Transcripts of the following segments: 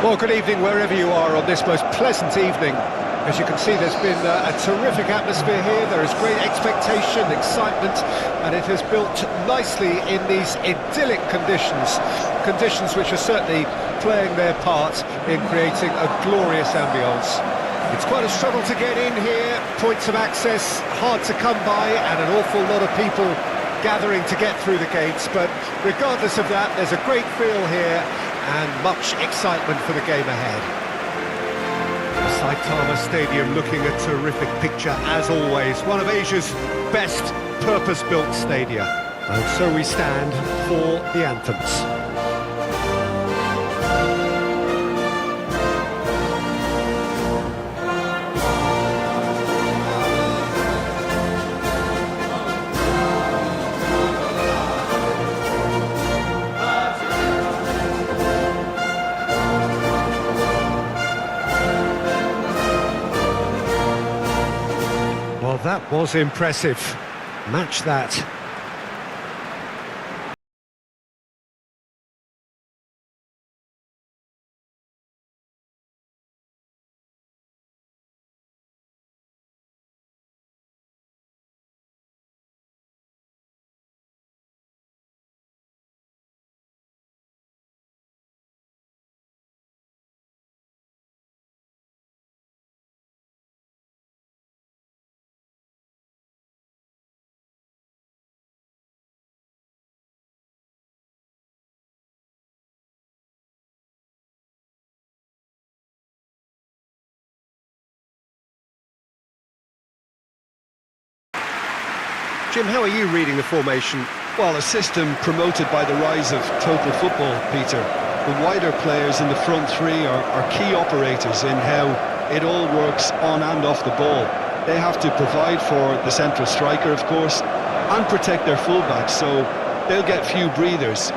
Well, good evening wherever you are on this most pleasant evening. As you can see, there's been a terrific atmosphere here. There is great expectation, excitement, and it has built nicely in these idyllic conditions. Conditions which are certainly playing their part in creating a glorious ambience. It's quite a struggle to get in here, points of access hard to come by, and an awful lot of people gathering to get through the gates, but regardless of that, there's a great feel here and much excitement for the game ahead. Saitama Stadium looking a terrific picture as always, one of Asia's best purpose-built stadia. And so we stand for the anthems. Well, that was impressive. Match that. Jim, how are you reading the formation? Well, a system promoted by the rise of total football, Peter. The wider players in the front three are key operators in how it all works on and off the ball. They have to provide for the central striker, of course, and protect their fullbacks, so they'll get few breathers.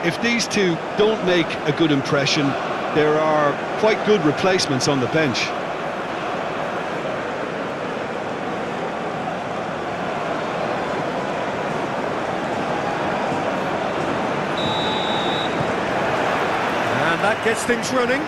If these two don't make a good impression, there are quite good replacements on the bench. That gets things running.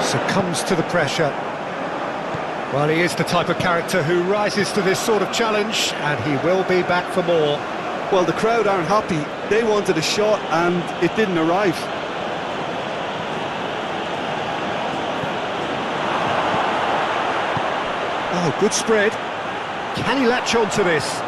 Succumbs to the pressure. Well, he is the type of character who rises to this sort of challenge, and he will be back for more. Well, the crowd aren't happy. They wanted a shot, and it didn't arrive. Oh, good spread. Can he latch on to this?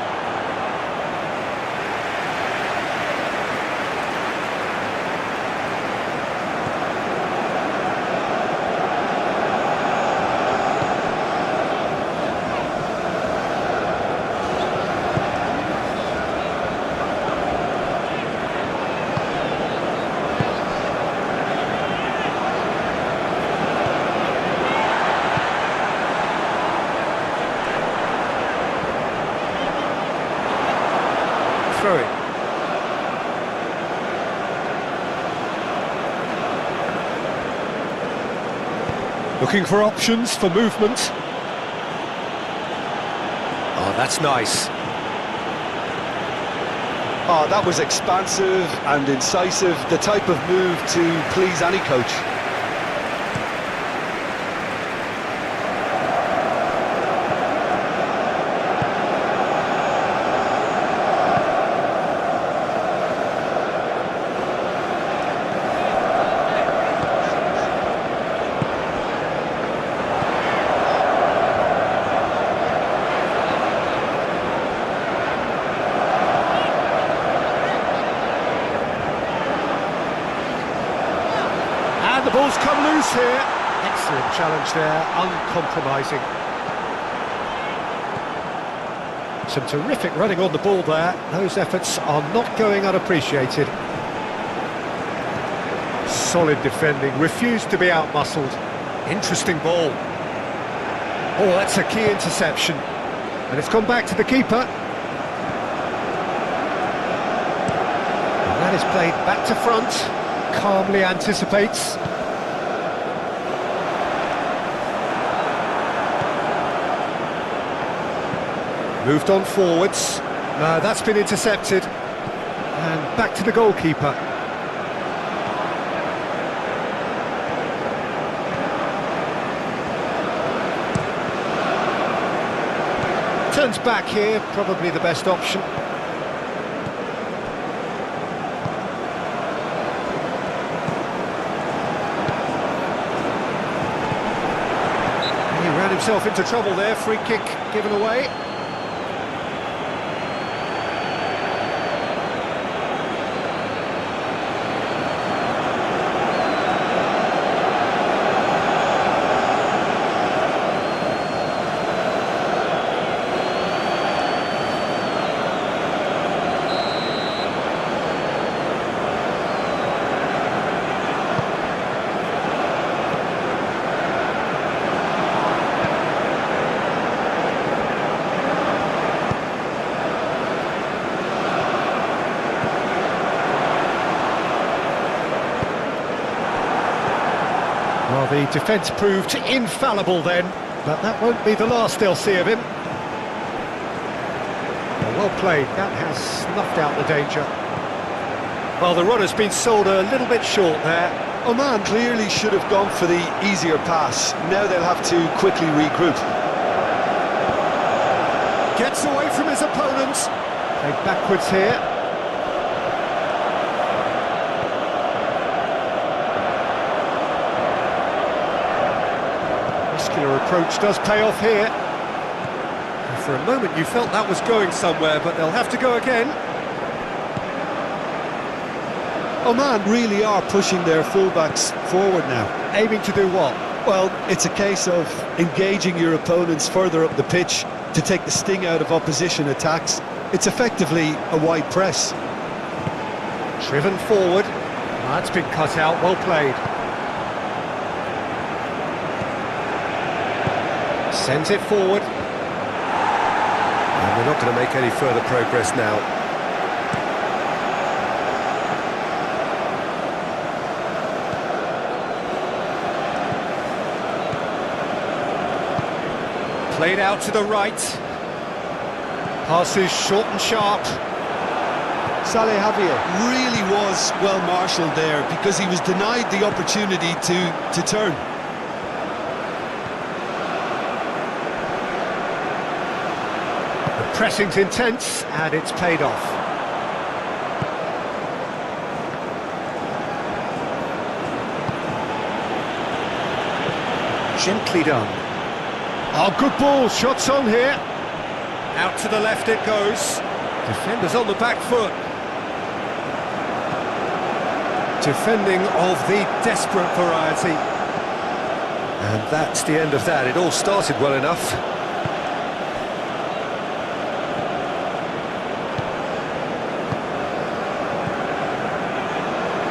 Throw it. Looking for options for movement. Oh, that's nice. Oh, that was expansive and incisive, the type of move to please any coach. And the ball's come loose here. Excellent challenge there, uncompromising. Some terrific running on the ball there. Those efforts are not going unappreciated. Solid defending, refused to be out-muscled. Interesting ball. Oh, that's a key interception. And it's gone back to the keeper. And that is played back to front. Calmly anticipates. Moved on forwards. No, that's been intercepted. And back to the goalkeeper. Turns back here, probably the best option. He ran himself into trouble there, free kick given away. Well, the defence proved infallible then, but that won't be the last they'll see of him. Well played, that has snuffed out the danger. Well, the run has been sold a little bit short there. Oman clearly should have gone for the easier pass. Now they'll have to quickly regroup. Gets away from his opponent. Played backwards here. Approach does pay off here. And for a moment you felt that was going somewhere, but they'll have to go again. Oman really are pushing their fullbacks forward now. Aiming to do what? Well, it's a case of engaging your opponents further up the pitch to take the sting out of opposition attacks. It's effectively a wide press. Driven forward. That's been cut out, well played. Sends it forward. And we're not going to make any further progress now. Played out to the right. Passes short and sharp. Saleh Javier really was well marshalled there because he was denied the opportunity to turn. Pressing's intense, and it's paid off. Gently done. Oh, good ball, shots on here. Out to the left it goes. Defenders on the back foot. Defending of the desperate variety. And that's the end of that. It all started well enough.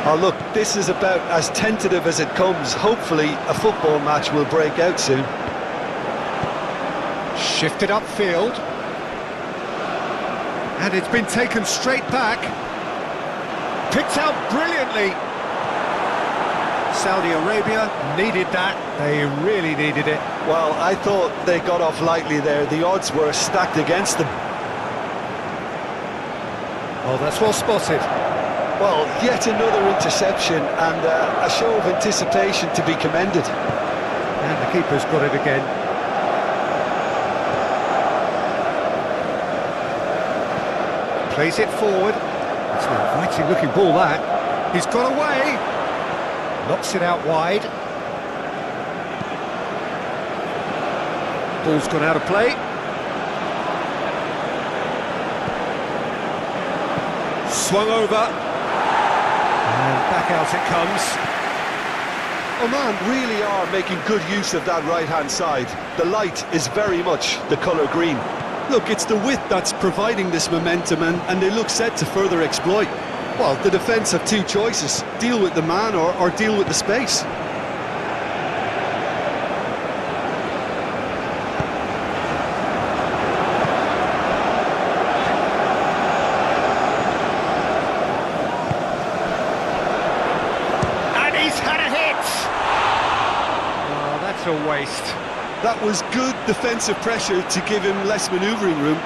Oh look, this is about as tentative as it comes. Hopefully a football match will break out soon. Shifted upfield. And it's been taken straight back. Picked out brilliantly. Saudi Arabia needed that. They really needed it. Well, I thought they got off lightly there. The odds were stacked against them. Oh, that's well spotted. Well, yet another interception and a show of anticipation to be commended. And the keeper's got it again. Plays it forward. It's an inviting looking ball that. He's got away. Knocks it out wide. Ball's gone out of play. Swung over. And back out it comes. Oman really are making good use of that right-hand side. The light is very much the colour green. Look, it's the width that's providing this momentum and they look set to further exploit. Well, the defence have two choices. Deal with the man or deal with the space. total waste. That was good defensive pressure to give him less manoeuvring room.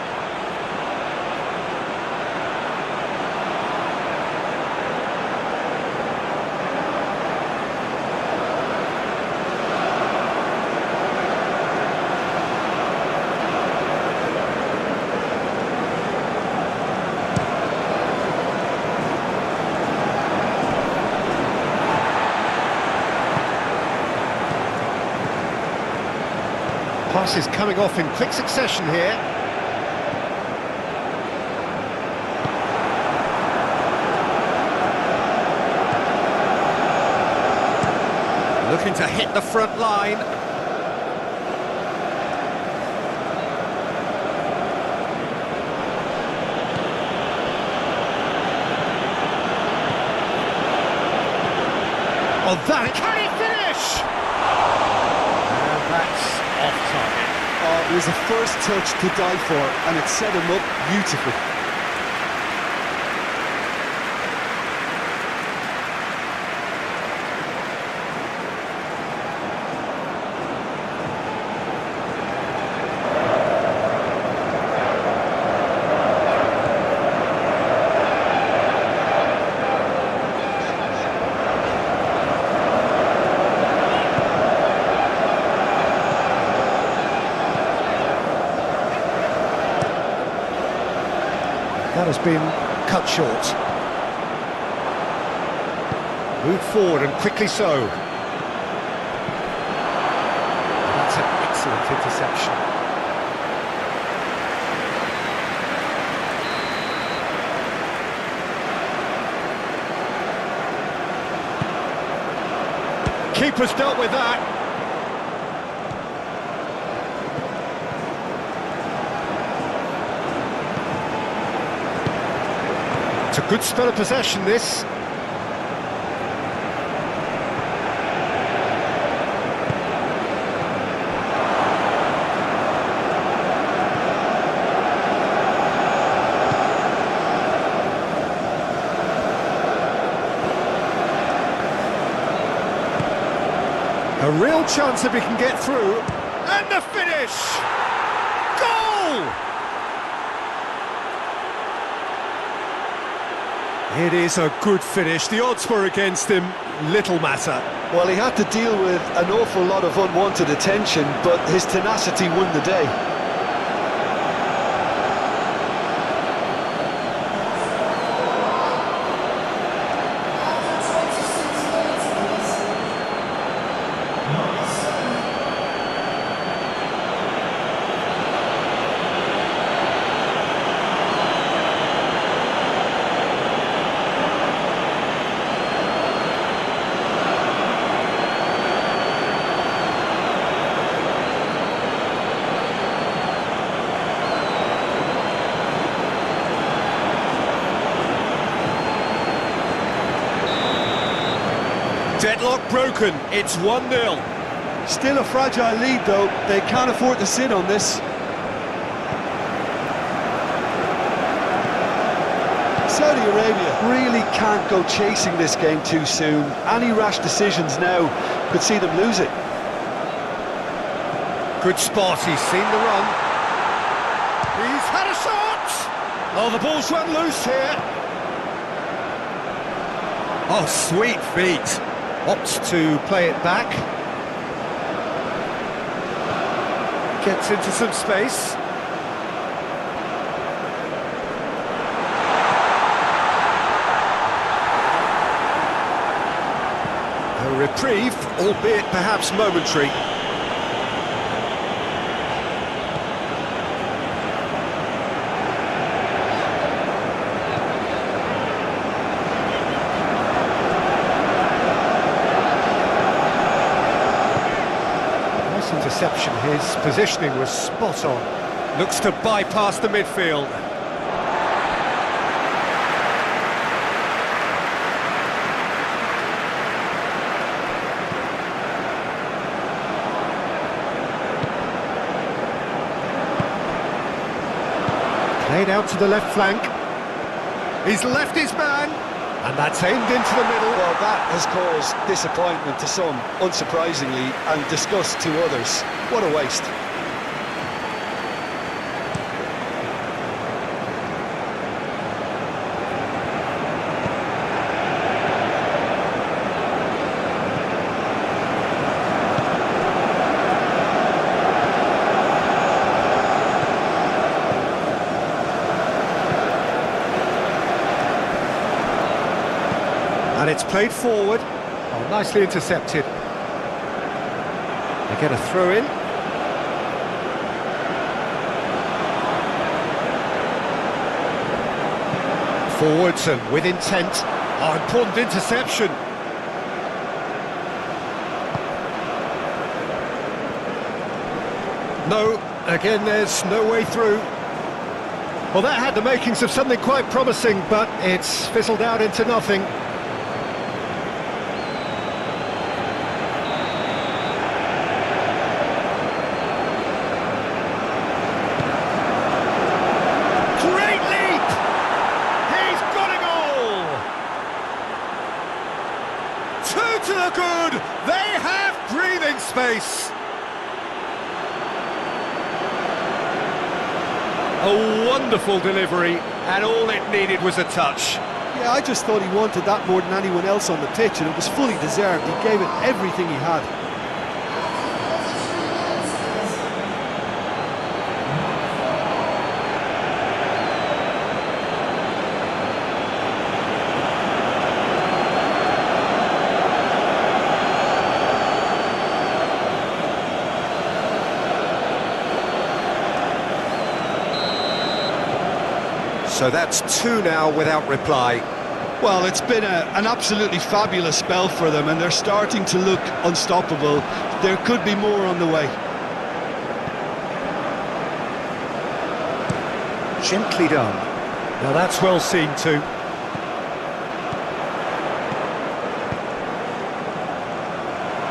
Passes coming off in quick succession here. Looking to hit the front line. Oh, that can he finish? And that's off target. Oh, it was a first touch to die for, and it set him up beautifully. That has been cut short. Moved forward and quickly so. That's an excellent interception. Keeper's dealt with that. It's a good spell of possession, this. A real chance if he can get through. And the finish! Goal! It is a good finish. The odds were against him, little matter. Well, he had to deal with an awful lot of unwanted attention, but his tenacity won the day. Deadlock broken, it's 1-0. Still a fragile lead, though. They can't afford to sit on this. Saudi Arabia really can't go chasing this game too soon. Any rash decisions now could see them lose it. Good spot, he's seen the run. He's had a shot! Oh, the ball's run loose here. Oh, sweet feet. Opts to play it back. Gets into some space. A reprieve, albeit perhaps momentary. Interception, his positioning was spot on. Looks to bypass the midfield. Played out to the left flank. He's left his man. And that's aimed into the middle. Well, that has caused disappointment to some, unsurprisingly, and disgust to others. What a waste. And it's played forward. Oh, nicely intercepted. They get a throw in. Forwards and with intent. Oh, important interception. No, again there's no way through. Well, that had the makings of something quite promising, but it's fizzled out into nothing. To the good, they have breathing space. A wonderful delivery, and all it needed was a touch. Yeah, I just thought he wanted that more than anyone else on the pitch, and it was fully deserved. He gave it everything he had. So that's two now without reply. Well, it's been an absolutely fabulous spell for them, and they're starting to look unstoppable. There could be more on the way. Gently done. Now that's well seen too.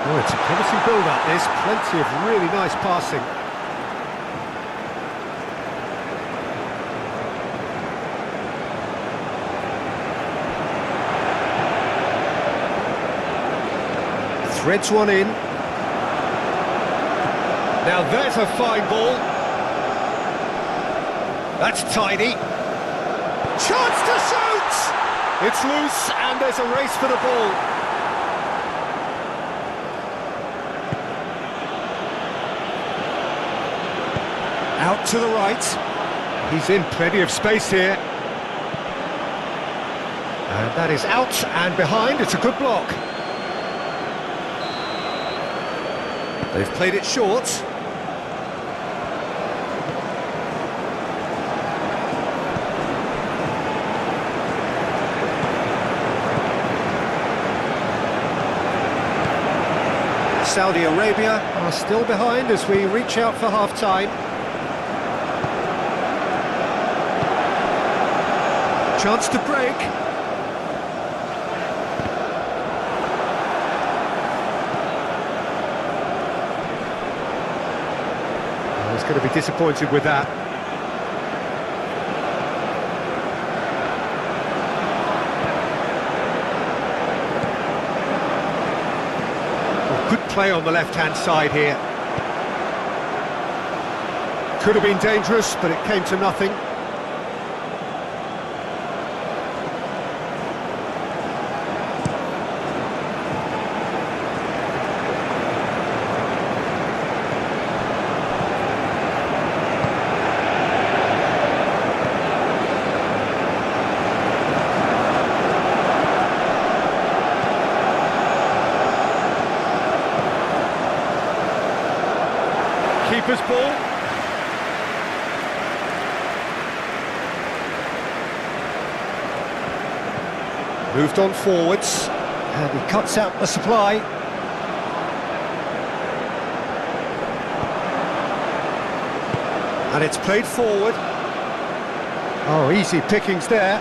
Oh, it's a promising build-up. There's plenty of really nice passing. Threads one in. Now there's a fine ball. That's tidy. Chance to shoot! It's loose and there's a race for the ball. Out to the right. He's in plenty of space here. And that is out and behind. It's a good block. They've played it short. Saudi Arabia are still behind as we reach out for half-time. Chance to break. He's going to be disappointed with that. Well, good play on the left-hand side here. Could have been dangerous, but it came to nothing. Keeper's ball. Moved on forwards, and he cuts out the supply. And it's played forward. Oh, easy pickings there.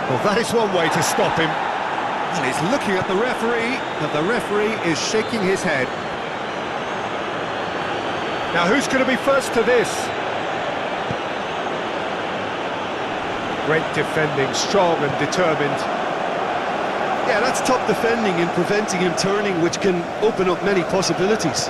Well, that is one way to stop him. And he's looking at the referee, and the referee is shaking his head. Now, who's going to be first to this? Great defending, strong and determined. Yeah, that's top defending and preventing him turning, which can open up many possibilities.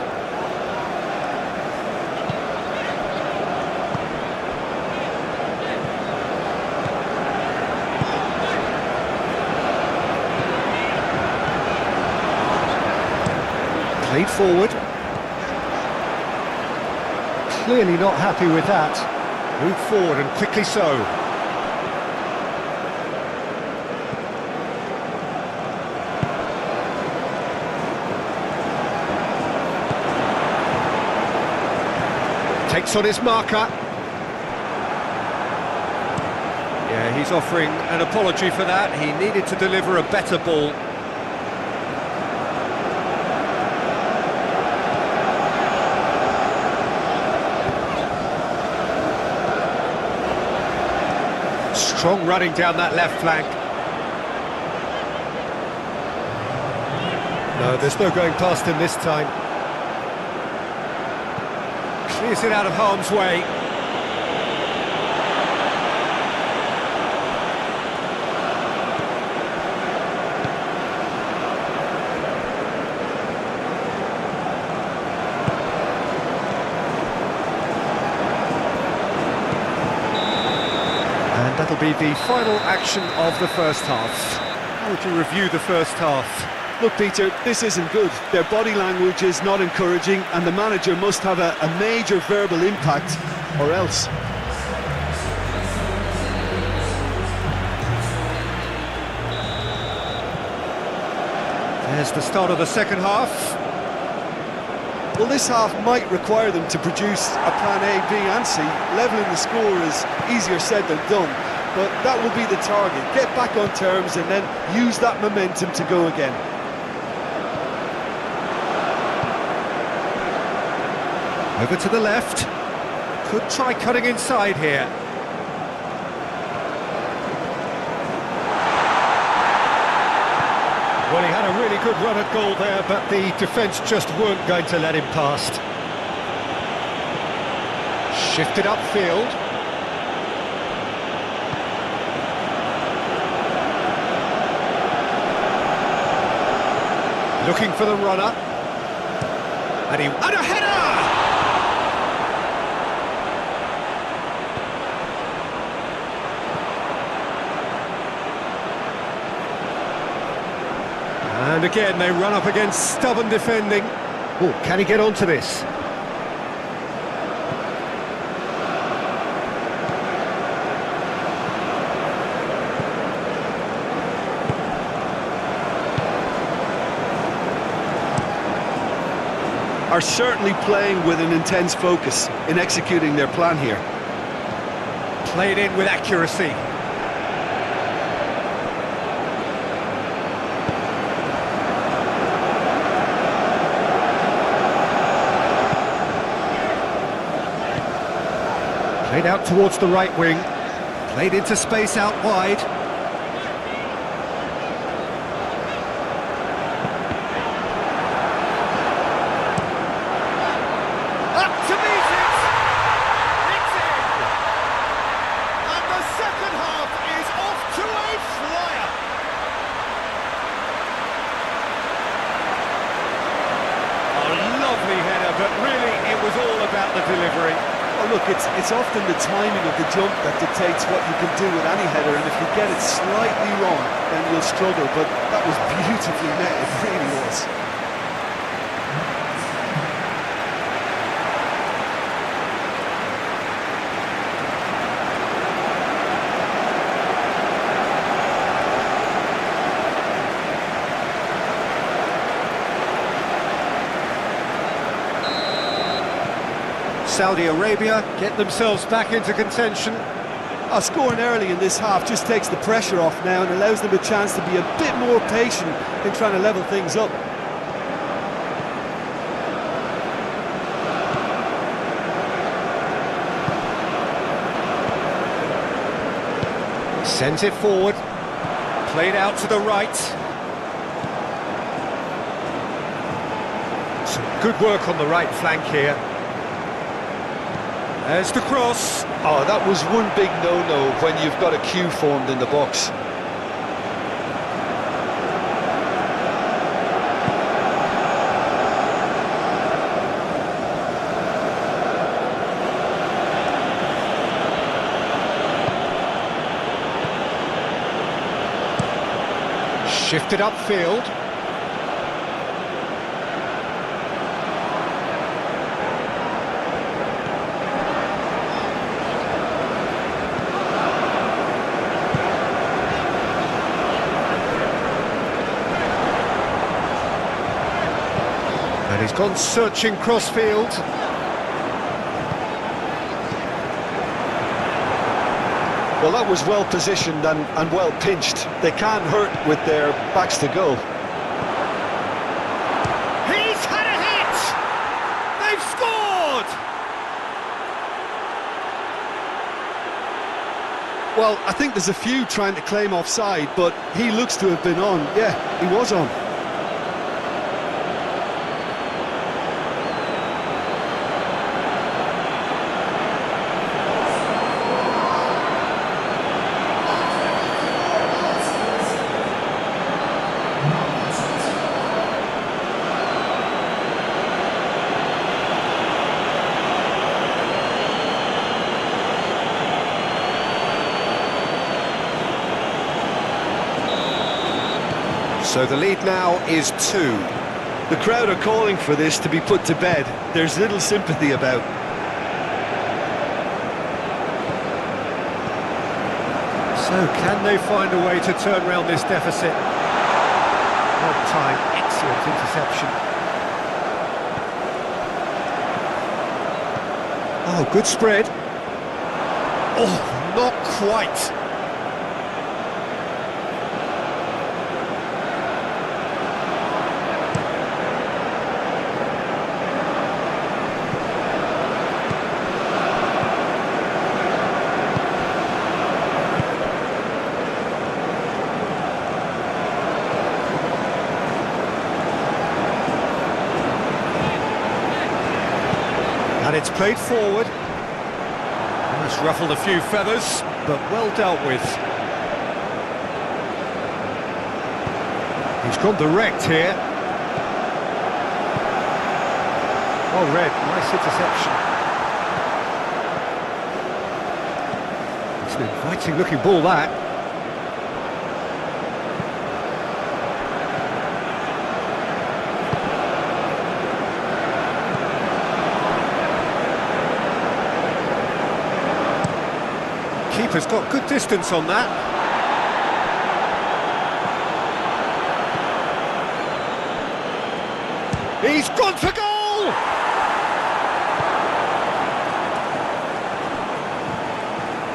Played forward. Clearly not happy with that. Move forward and quickly so. Takes on his marker. Yeah, he's offering an apology for that. He needed to deliver a better ball. Strong running down that left flank. No, there's no going past him this time. Clears it out of harm's way. And that'll be the final action of the first half. How would you review the first half? Look, Peter, this isn't good. Their body language is not encouraging, and the manager must have a major verbal impact, or else. There's the start of the second half. Well, this half might require them to produce a plan A, B and C. Levelling the score is easier said than done, but that will be the target. Get back on terms and then use that momentum to go again. Over to the left. Could try cutting inside here. Well, he had a really good run at goal there, but the defence just weren't going to let him past. Shifted upfield. Looking for the runner. And a header! And again, they run up against stubborn defending. Oh, can he get onto this? Are certainly playing with an intense focus in executing their plan here. Played in with accuracy. Played out towards the right wing, played into space out wide. Up to meet it! It's in! And the second half is off to a flyer! A lovely header, but really it was all about the delivery. Oh, look, it's often the timing of the jump that dictates what you can do with any header, and if you get it slightly wrong, then you'll struggle, but that was beautifully met, it really was. Saudi Arabia get themselves back into contention. Scoring early in this half just takes the pressure off now and allows them a chance to be a bit more patient in trying to level things up. Sends it forward, played out to the right. Some good work on the right flank here. There's the cross. Oh, that was one big no-no when you've got a queue formed in the box. Shifted upfield. And he's gone searching crossfield. Well, that was well positioned and well pinched. They can't hurt with their backs to goal. He's had a hit! They've scored! Well, I think there's a few trying to claim offside, but he looks to have been on. Yeah, he was on. So the lead now is 2. The crowd are calling for this to be put to bed. There's little sympathy about. So can they find a way to turn around this deficit? Well timed, excellent interception. Oh, good spread. Oh, not quite. And it's played forward. It's ruffled a few feathers, but well dealt with. He's gone direct here. Well read, nice interception. It's an inviting looking ball, that. Keeper's got good distance on that. He's gone for goal!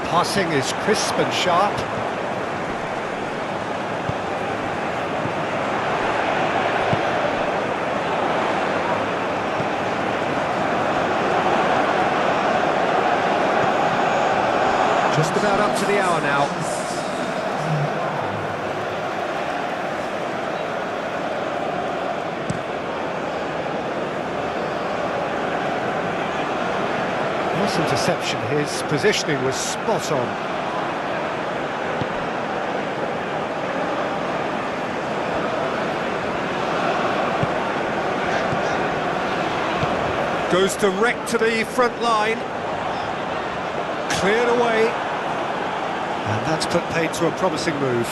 Passing is crisp and sharp. Just about up to the hour now. Nice interception. His positioning was spot on. Goes direct to the front line. Cleared away. And that's put paid to a promising move.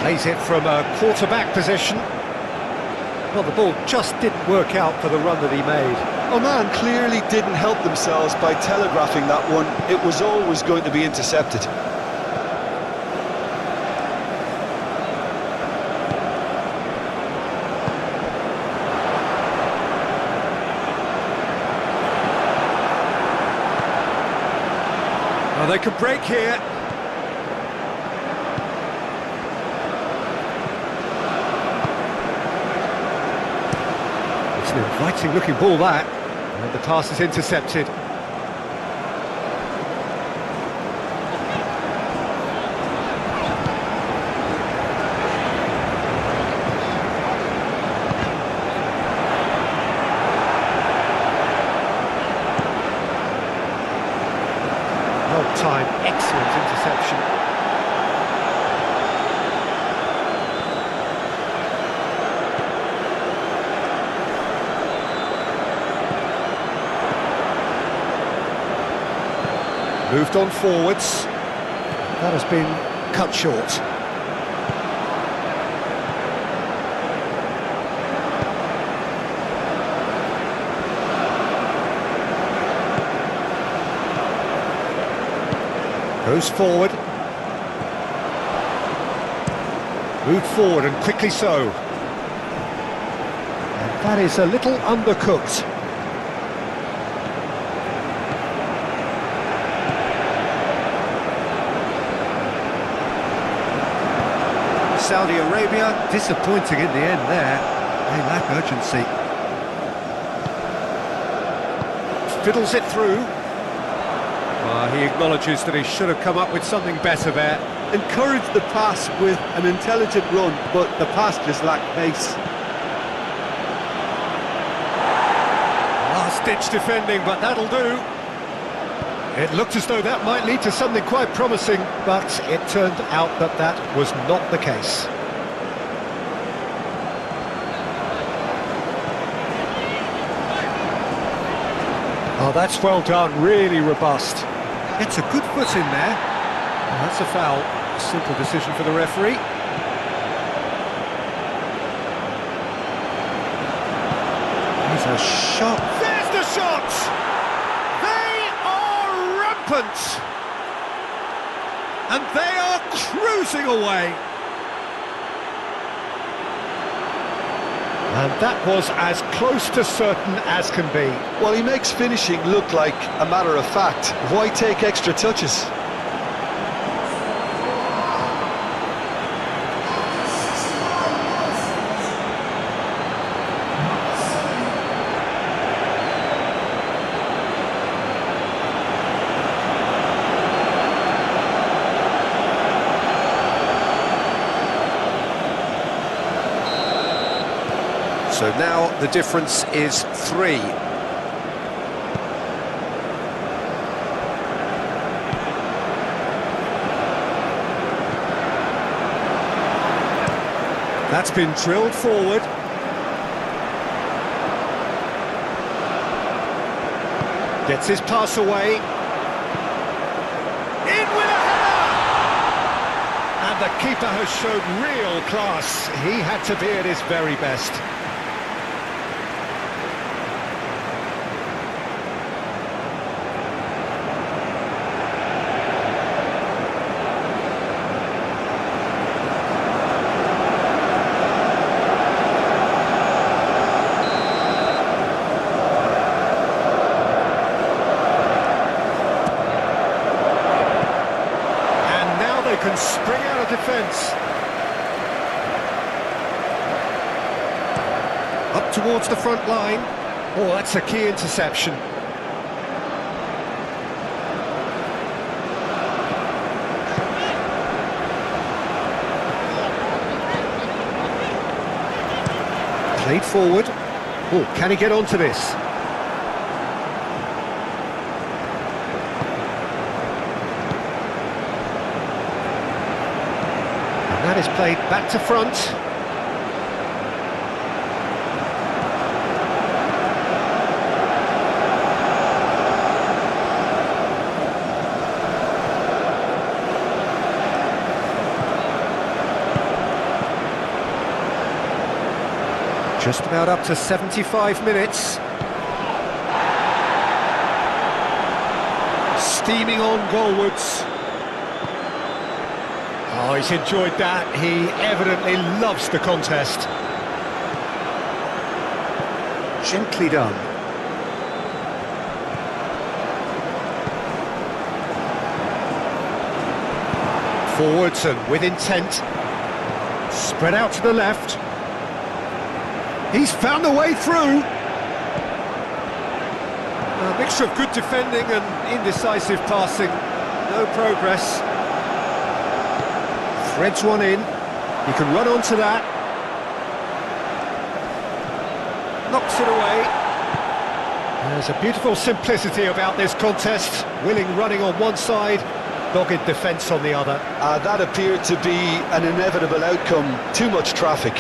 Plays it from a quarterback position. Well, the ball just didn't work out for the run that he made. Oman clearly didn't help themselves by telegraphing that one. It was always going to be intercepted. Well, they could break here. It's an inviting looking ball, that. And the pass is intercepted. Well timed, excellent interception. Moved on forwards. That has been cut short. Goes forward. Moved forward and quickly so. And that is a little undercooked. Saudi Arabia, disappointing in the end there. They lack urgency. Fiddles it through. He acknowledges that he should have come up with something better there. Encouraged the pass with an intelligent run, but the pass just lacked pace. Last-ditch defending, but that'll do. It looked as though that might lead to something quite promising, but it turned out that that was not the case. Oh, that's well done, really robust. Gets a good foot in there. Oh, that's a foul. Simple decision for the referee. There's a shot. There's the shot! They are rampant! And they are cruising away. And that was as close to certain as can be. Well, he makes finishing look like a matter of fact. Why take extra touches? So now the difference is 3. That's been drilled forward. Gets his pass away. In with a header! And the keeper has shown real class. He had to be at his very best. Can spring out of defence. Up towards the front line. Oh, that's a key interception. Played forward. Oh, can he get onto this? That is played back to front. Just about up to 75 minutes. Steaming on goalwards. Oh, he's enjoyed that. He evidently loves the contest. Gently done. Forwards and with intent. Spread out to the left. He's found a way through. A mixture of good defending and indecisive passing. No progress. Threads one in. He can run onto that. Knocks it away. There's a beautiful simplicity about this contest. Willing running on one side, dogged defence on the other. That appeared to be an inevitable outcome. Too much traffic.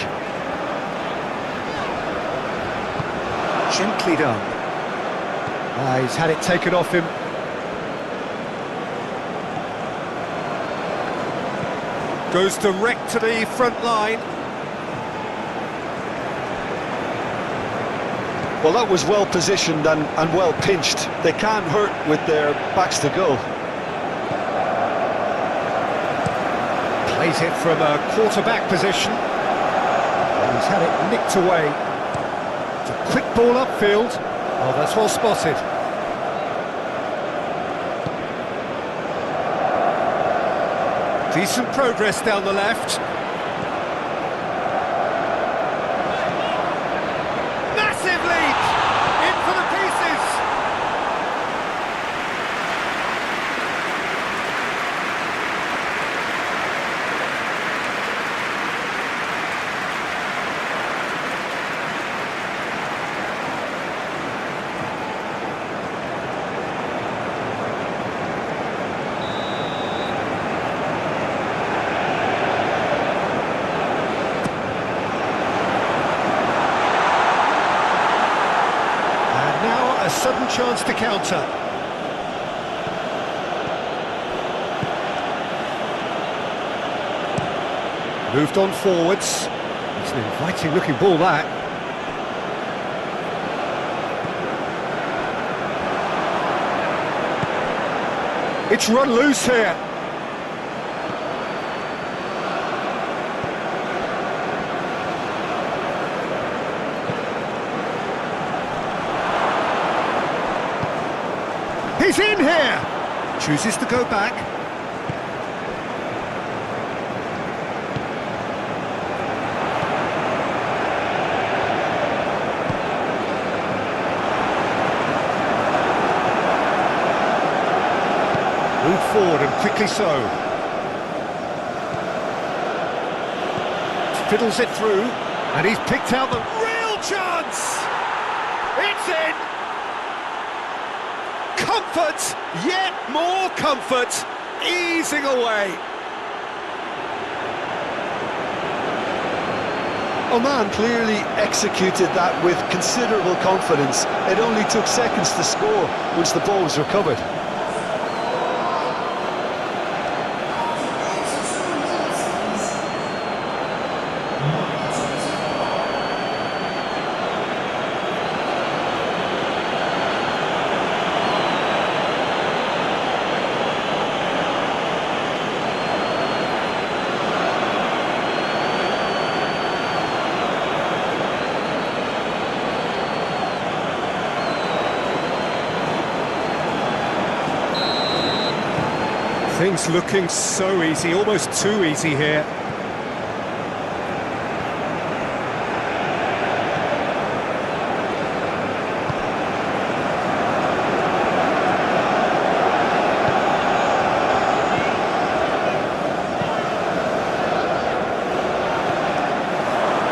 Gently done. He's had it taken off him. Goes direct to the front line. Well, that was well positioned and well pinched. They can't hurt with their backs to goal. Plays it from a quarterback position. He's had it nicked away. It's a quick ball upfield. Oh, that's well spotted. Decent progress down the left. Massive leap! In for the pieces! A sudden chance to counter. Moved on forwards. It's an inviting looking ball, that. It's run loose here. He's in here! Chooses to go back. Move forward and quickly so. Fiddles it through, and he's picked out the real chance! It's in! Comfort, yet more comfort, easing away. Oman clearly executed that with considerable confidence. It only took seconds to score once the ball was recovered. Things looking so easy, almost too easy here.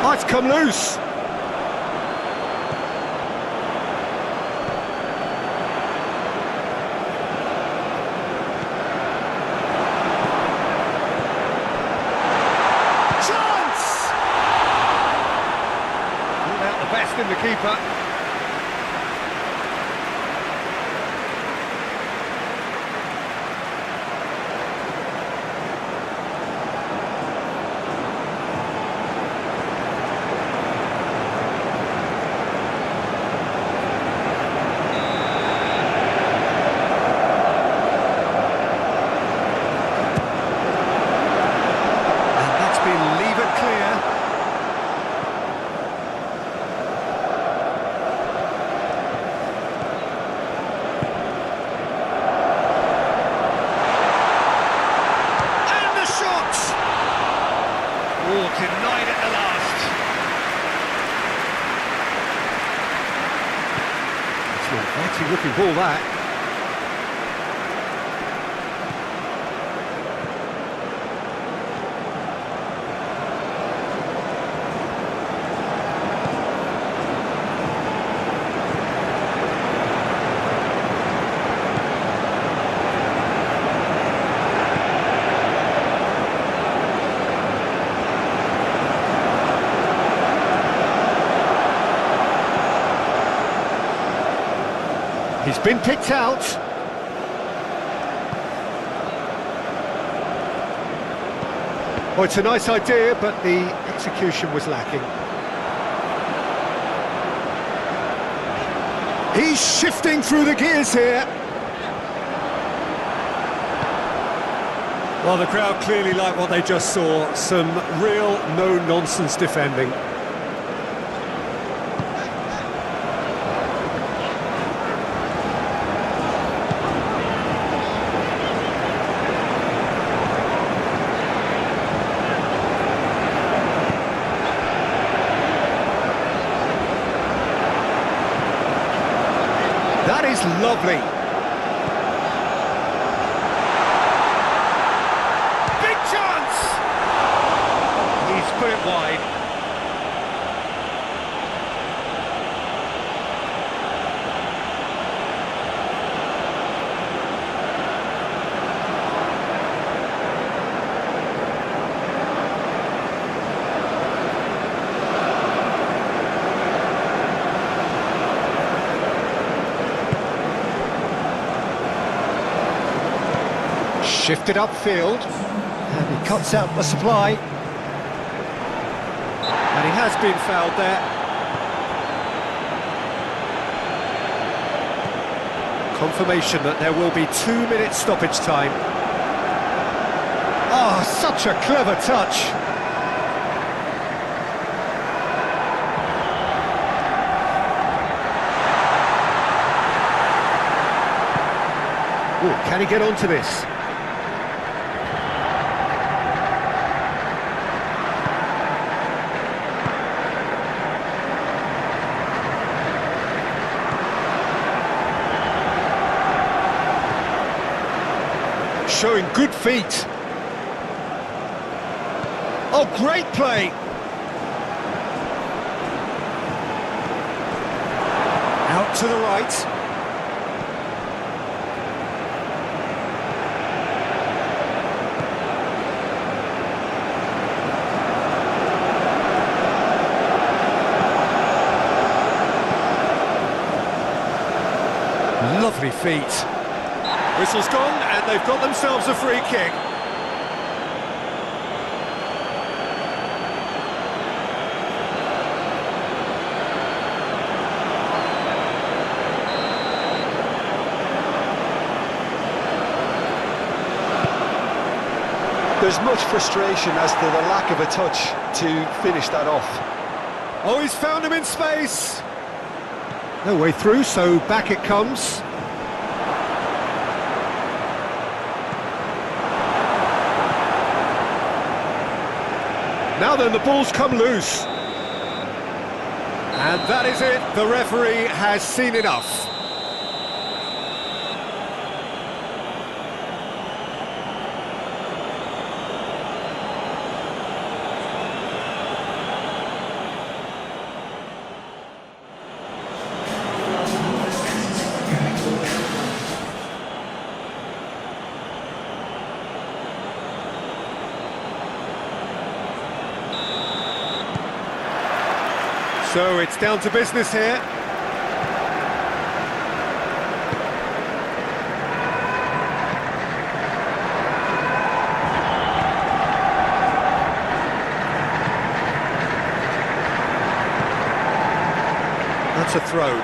Oh, it's come loose. In the keeper. And that's been lever clear. Denied at the last. It's an inviting looking ball, that. He's been picked out. Oh, it's a nice idea, but the execution was lacking. He's shifting through the gears here. Well, the crowd clearly like what they just saw. Some real no-nonsense defending. That is lovely. Big chance! He's put it wide. Shifted upfield, and he cuts out the supply. And he has been fouled there. Confirmation that there will be 2 minutes stoppage time. Oh, such a clever touch. Ooh, can he get onto this? Showing good feet. Oh, great play. Out to the right. Lovely feet. Whistle's gone, and they've got themselves a free kick. There's much frustration as to the lack of a touch to finish that off. Oh, he's found him in space. No way through, so back it comes. Now then, the ball's come loose. And that is it. The referee has seen enough. So it's down to business here. That's a throw.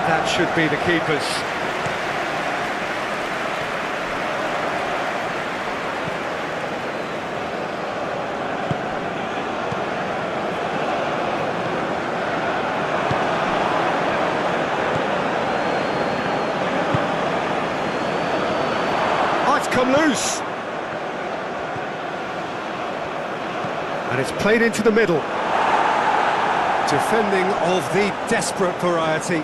That should be the keeper's. Oh, it's come loose. And it's played into the middle. Defending of the desperate variety.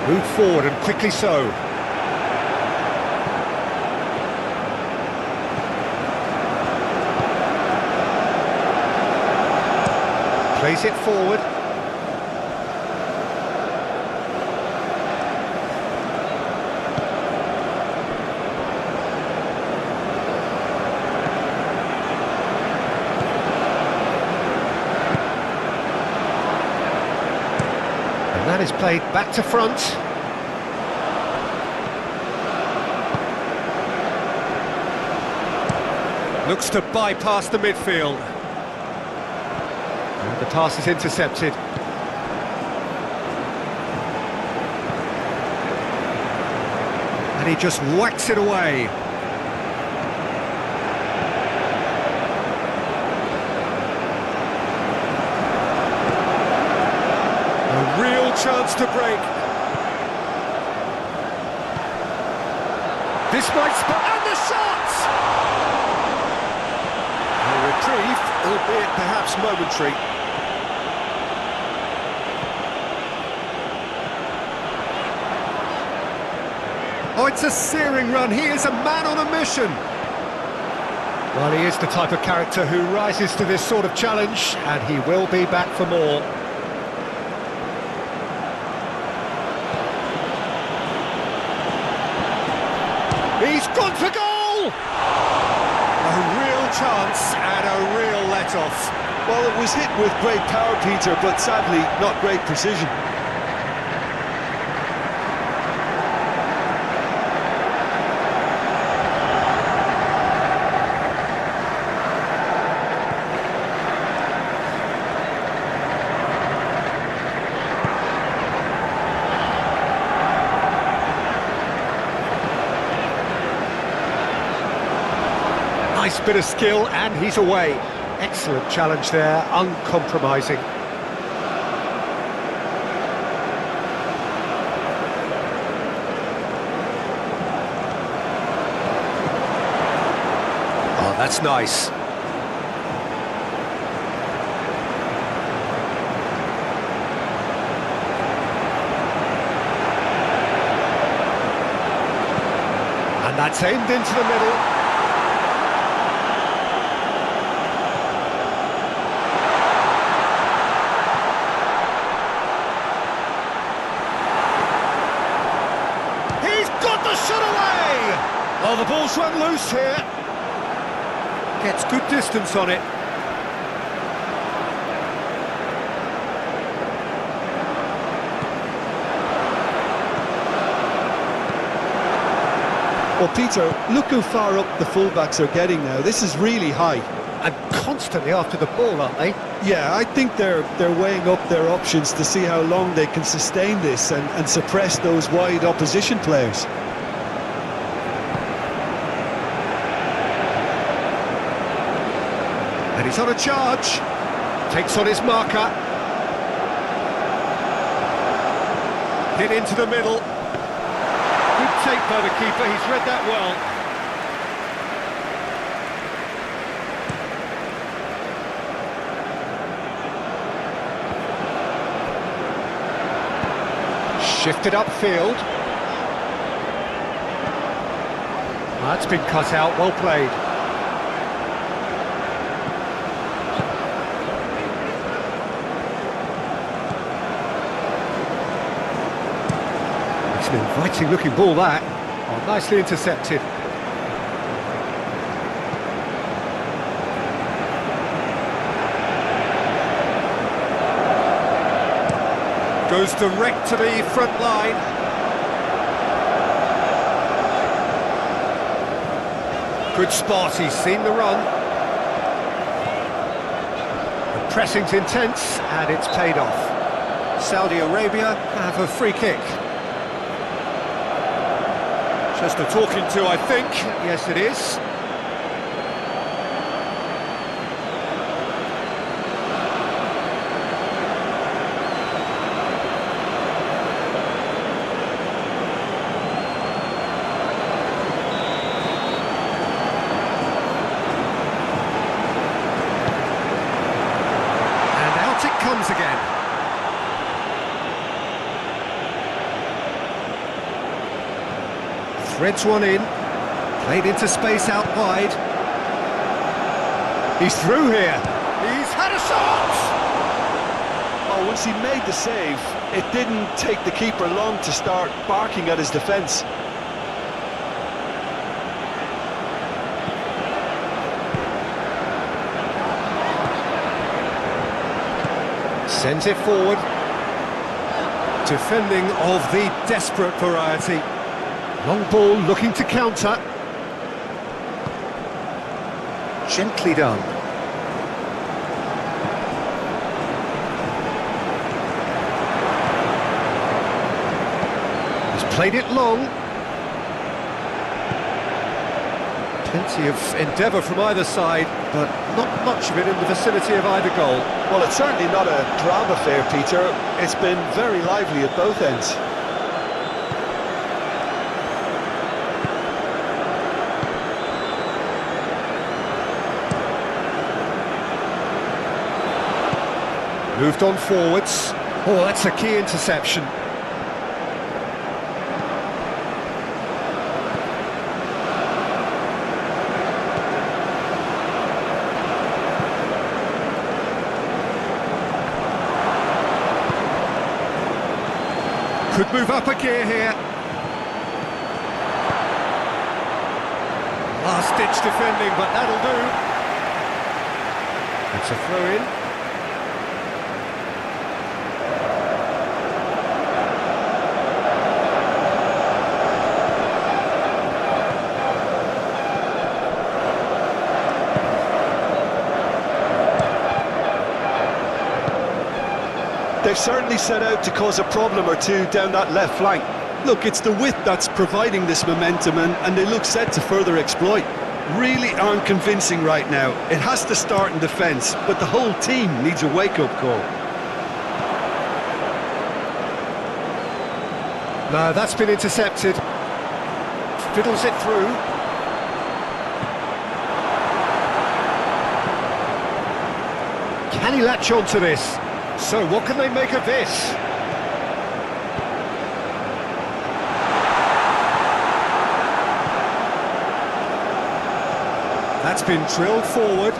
Move forward, and quickly so. Plays it forward. is played back to front. Looks to bypass the midfield. And the pass is intercepted. And he just whacks it away. A real chance to break. This might spot, and the shot! A reprieve, albeit perhaps momentary. Oh, it's a searing run. He is a man on a mission. Well, he is the type of character who rises to this sort of challenge, and he will be back for more. He's gone for goal! A real chance and a real let-off. Well, it was hit with great power, Peter, but sadly not great precision. Nice bit of skill, and he's away. Excellent challenge there, uncompromising. Oh, that's nice. And that's aimed into the middle. Shot away! Oh, the ball's run loose here. Gets good distance on it. Well, Peter, look how far up the fullbacks are getting now. This is really high. And constantly after the ball, aren't they? Yeah, I think they're weighing up their options to see how long they can sustain this and suppress those wide opposition players. And he's on a charge. Takes on his marker. Hit into the middle. Good take by the keeper, he's read that well. Shifted upfield. That's been cut out, well played. It's an inviting looking ball, that. Oh, nicely intercepted. Goes direct to the front line. Good spot, he's seen the run. The pressing's intense, and it's paid off. Saudi Arabia have a free kick. Just a talking to, I think. Yes, it is. And out it comes again. Threads one in, played into space out wide. He's through here. He's had a shot! Oh, once he made the save, it didn't take the keeper long to start barking at his defence. Sends it forward. Defending of the desperate variety. Long ball looking to counter. Gently done. He's played it long. Plenty of endeavour from either side, but not much of it in the vicinity of either goal. Well, it's certainly not a drama affair, Peter. It's been very lively at both ends. Moved on forwards. Oh, that's a key interception. Could move up a gear here. Last-ditch defending, but that'll do. It's a throw-in. They've certainly set out to cause a problem or two down that left flank. Look, it's the width that's providing this momentum, and they look set to further exploit. Really aren't convincing right now. It has to start in defence, but the whole team needs a wake-up call. No, that's been intercepted. Fiddles it through. Can he latch on to this? So, what can they make of this? That's been drilled forward.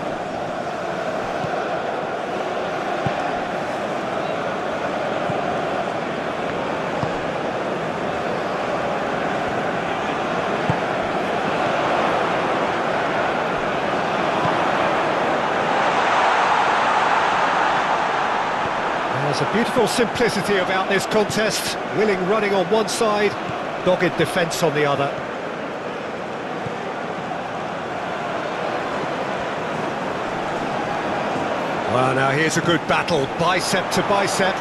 There's a beautiful simplicity about this contest. Willing running on one side, dogged defence on the other. Well, now here's a good battle, bicep to bicep.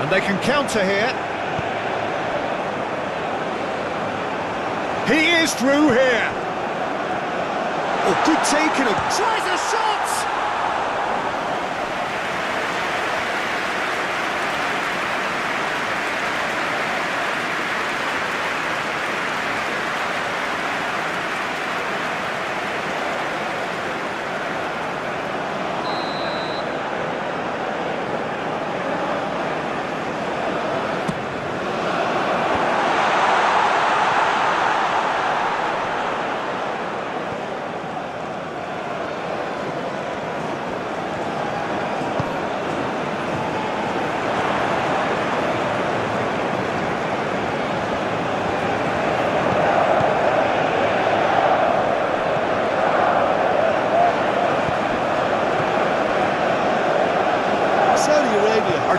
And they can counter here. He is through here. Oh, good taking him. Tries a shot!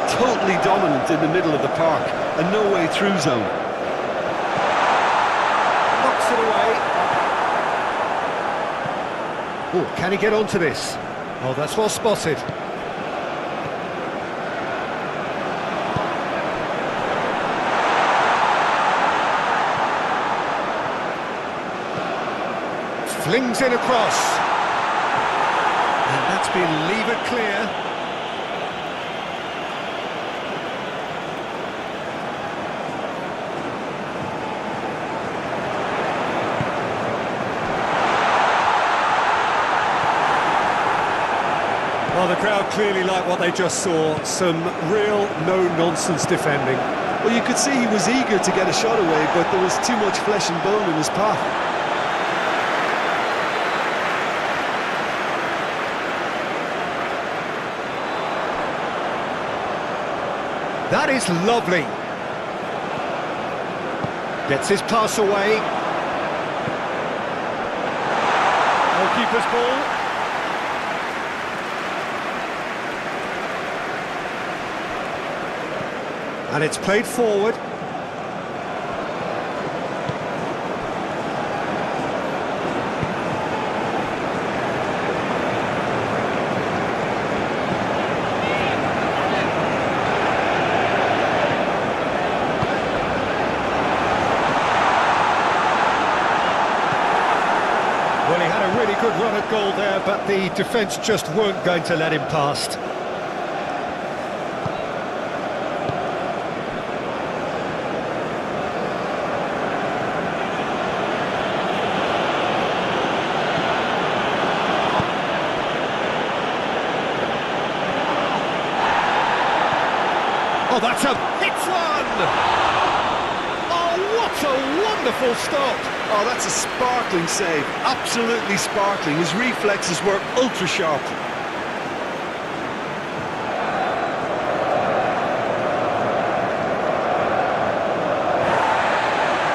Totally dominant in the middle of the park, a no-way through zone. Knocks it away. Oh, can he get onto this? Oh, that's well spotted. Flings it across. And that's been levered clear. Well, the crowd clearly like what they just saw. Some real no-nonsense defending. Well, you could see he was eager to get a shot away, but there was too much flesh and bone in his path. That is lovely. Gets his pass away. Goalkeeper's ball. And it's played forward. Well, he had a really good run at goal there, but the defence just weren't going to let him past. Oh, that's a hit one! Oh, what a wonderful stop! Oh, that's a sparkling save, absolutely sparkling. His reflexes were ultra sharp.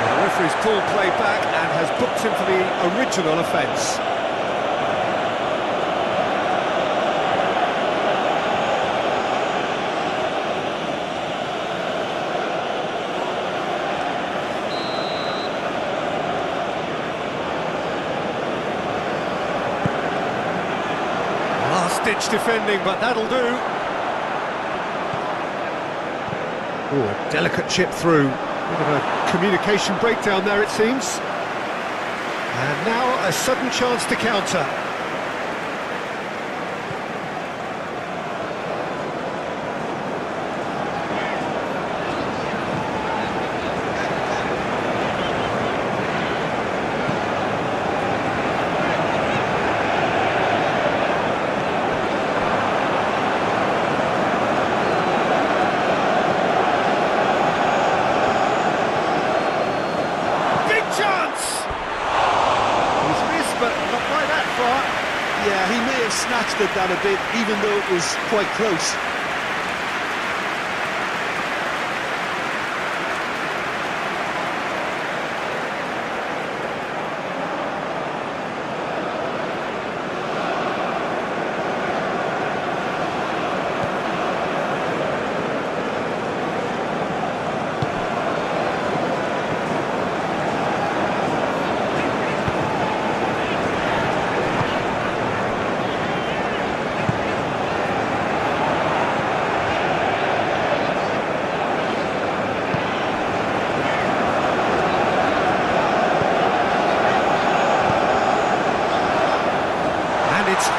The referee's pulled play back and has booked him for the original offence. Last-ditch defending, but that'll do. Oh, a delicate chip through. Bit of a communication breakdown there, it seems. And now a sudden chance to counter. Yeah, he may have snatched at that a bit, even though it was quite close.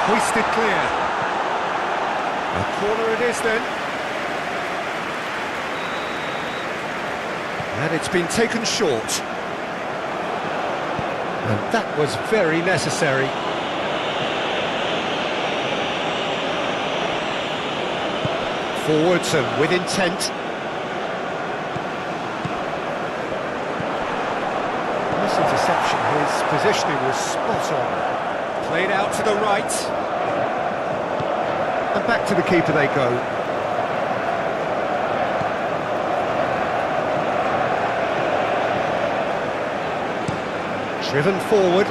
Hoisted clear. A corner it is then. And it's been taken short. And that was very necessary. Forwards and with intent. This interception, his positioning was spot on. Played out to the right. And back to the keeper they go. Driven forward.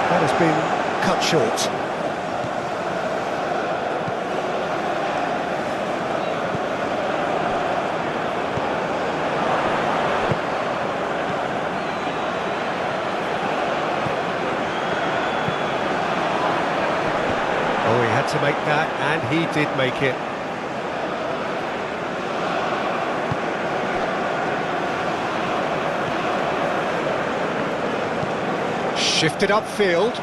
That has been cut short. Oh, he had to make that, and he did make it. Shifted upfield.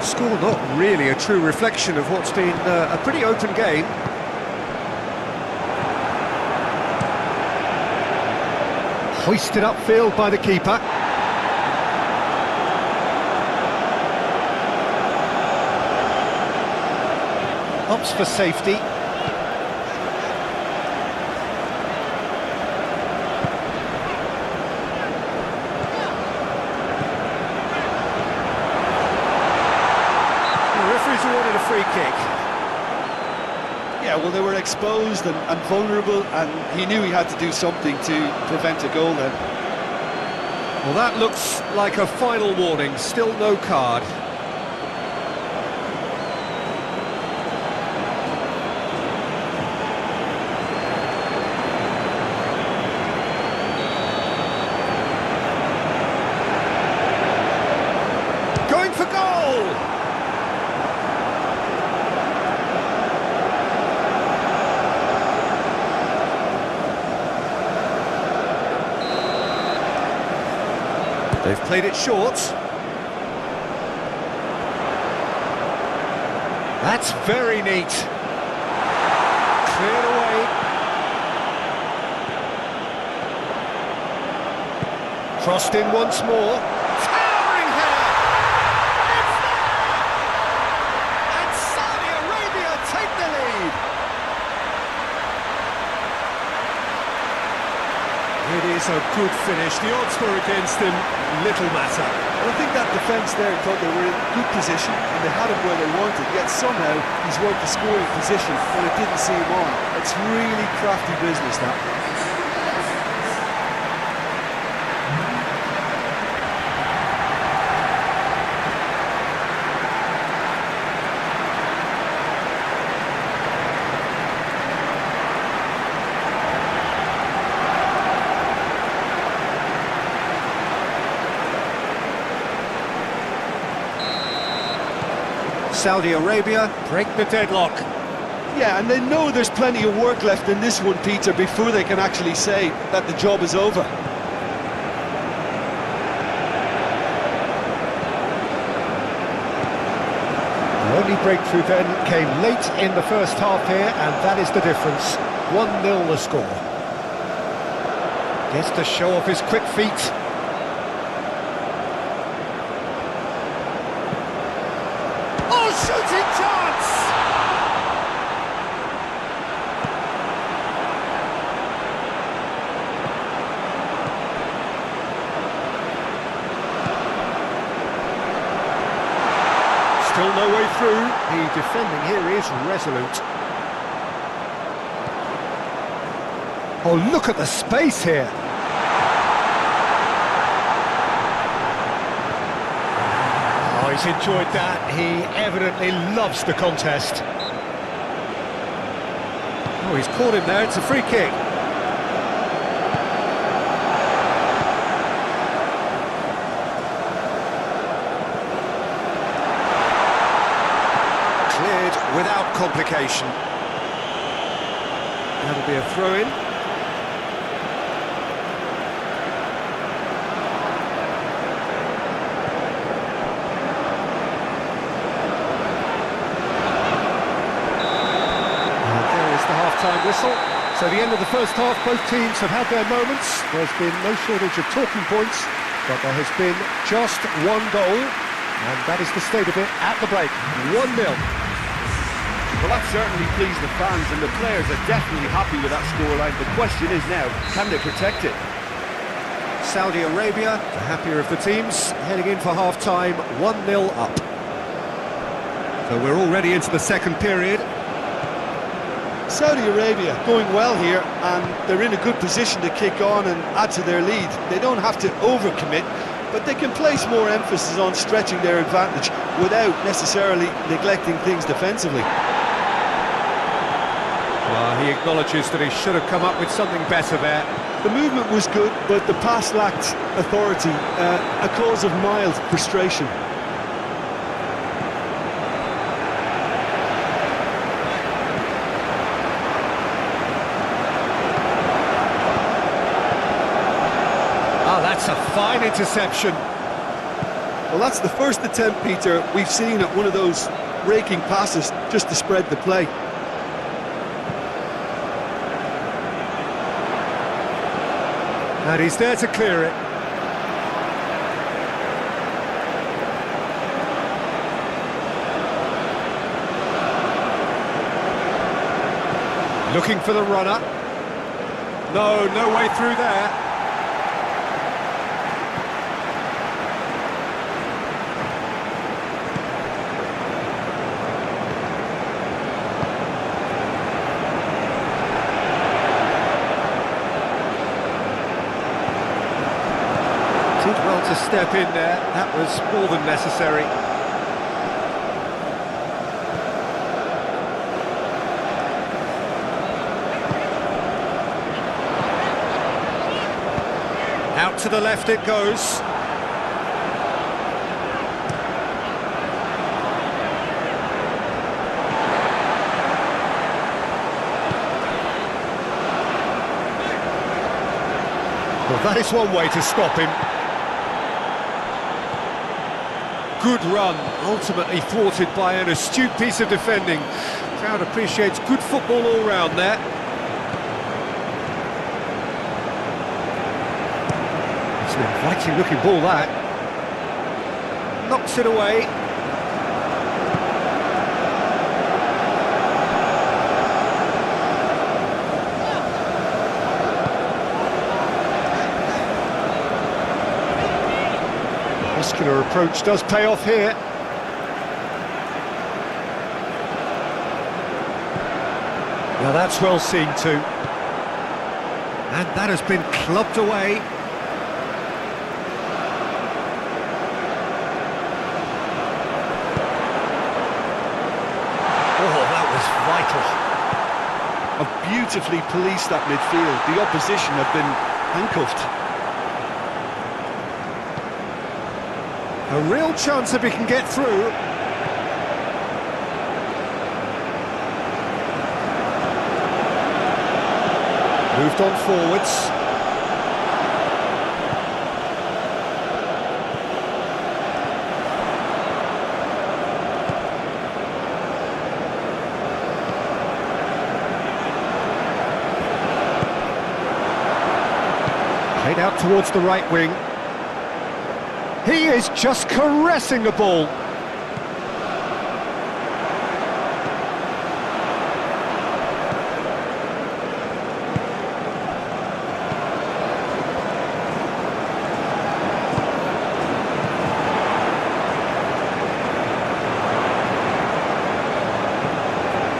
Score not really a true reflection of what's been a pretty open game. Hoisted upfield by the keeper. Opts for safety. The referee's awarded a free kick. Yeah, well, they were exposed and vulnerable, and he knew he had to do something to prevent a goal then. Well, that looks like a final warning. Still no card. Played it short. That's very neat. Cleared away. Crossed in once more. Towering header! It's there! And Saudi Arabia take the lead. It is a good finish. The odds were against him. Little matter. I think that defence there thought they were in good position and they had him where they wanted, yet somehow he's worked the scoring position and it didn't see him on. It's really crafty business, that. Saudi Arabia break the deadlock. Yeah, and they know there's plenty of work left in this one, Peter, before they can actually say that the job is over. The only breakthrough then came late in the first half here, and that is the difference. 1-0 the score. Gets to show off his quick feet. Shooting chance! Still no way through. The defending here is resolute. Oh, look at the space here. He's enjoyed that. He evidently loves the contest. Oh, he's caught him there. It's a free kick. Cleared without complication. That'll be a throw-in. Time whistle. So the end of the first half, both teams have had their moments. There's been no shortage of talking points, but there has been just one goal, and that is the state of it at the break. 1-0. Well, that certainly pleased the fans, and the players are definitely happy with that scoreline. The question is now, can they protect it? Saudi Arabia, the happier of the teams, heading in for half-time, 1-0 up. So we're already into the second period. Saudi Arabia going well here, and they're in a good position to kick on and add to their lead. They don't have to overcommit, but they can place more emphasis on stretching their advantage without necessarily neglecting things defensively. He acknowledges that he should have come up with something better there. The movement was good, but the pass lacked authority, a cause of mild frustration. That's a fine interception. Well, that's the first attempt, Peter, we've seen at one of those raking passes just to spread the play. And he's there to clear it. Looking for the runner. No way through there. Did well to step in there. That was more than necessary. Out to the left it goes. Well, that is one way to stop him. good run, ultimately thwarted by an astute piece of defending. Crowd appreciates good football all round there. It's an inviting looking ball, that. Knocks it away. Muscular approach does pay off here. Now that's well seen too. And that has been clubbed away. Oh, that was vital. Have beautifully policed that midfield. The opposition have been handcuffed. A real chance if he can get through. Moved on forwards. Played out towards the right wing. He is just caressing the ball.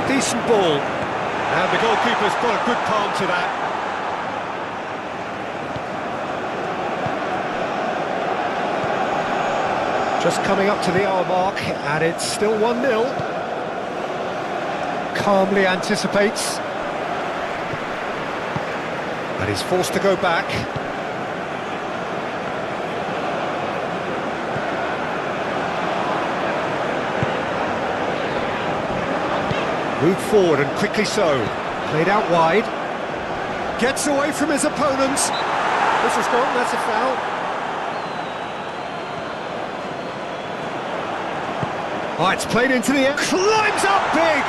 Decent ball. And the goalkeeper's got a good palm to that. Just coming up to the hour mark, and it's still 1-0. Calmly anticipates. And he's forced to go back. Moved forward and quickly so. Played out wide. Gets away from his opponents. This is gone, that's a foul. Oh, it's played into the air. Climbs up big!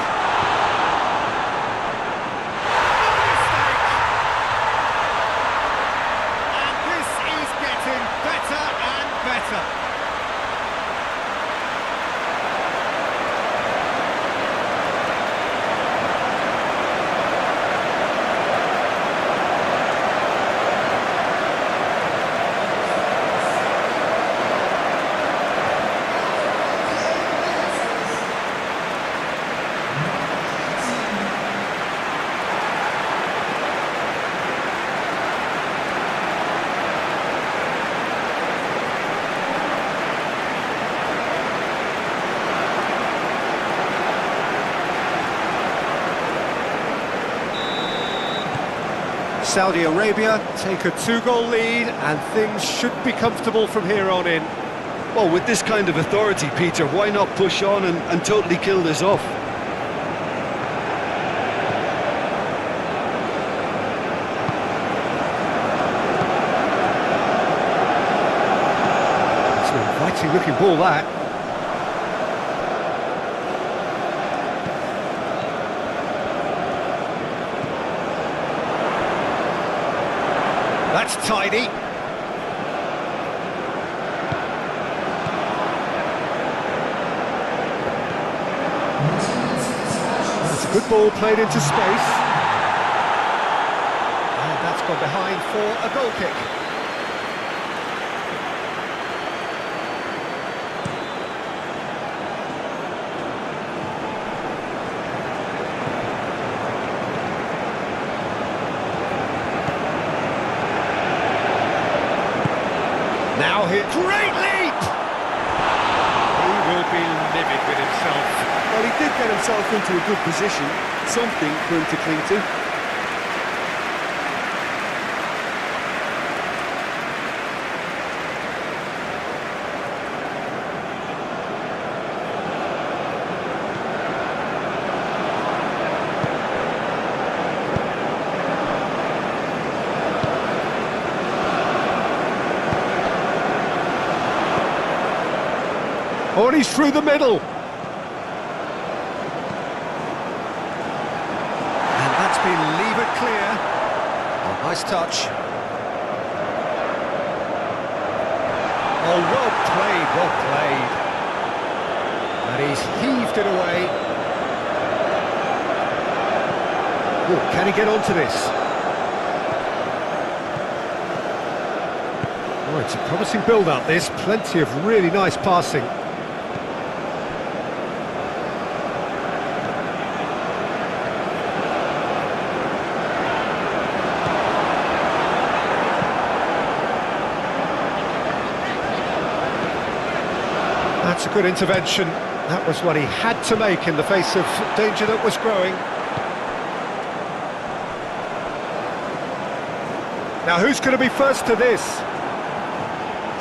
No mistake! And this is getting better and better. Saudi Arabia take a 2-goal lead and things should be comfortable from here on in. Well, with this kind of authority, Peter, why not push on and totally kill this off? It's an inviting looking ball, that. That's tidy. That's a good ball played into space. And that's gone behind for a goal kick. Now here, great leap! He will be livid with himself. Well, he did get himself into a good position, something for him to cling to. Oh, and he's through the middle. And that's been levered clear. Oh, nice touch. Oh, well played, well played. And he's heaved it away. Oh, can he get onto this? Oh, it's a promising build-up, this. Plenty of really nice passing. That's a good intervention. That was what he had to make in the face of danger that was growing. Now, who's going to be first to this?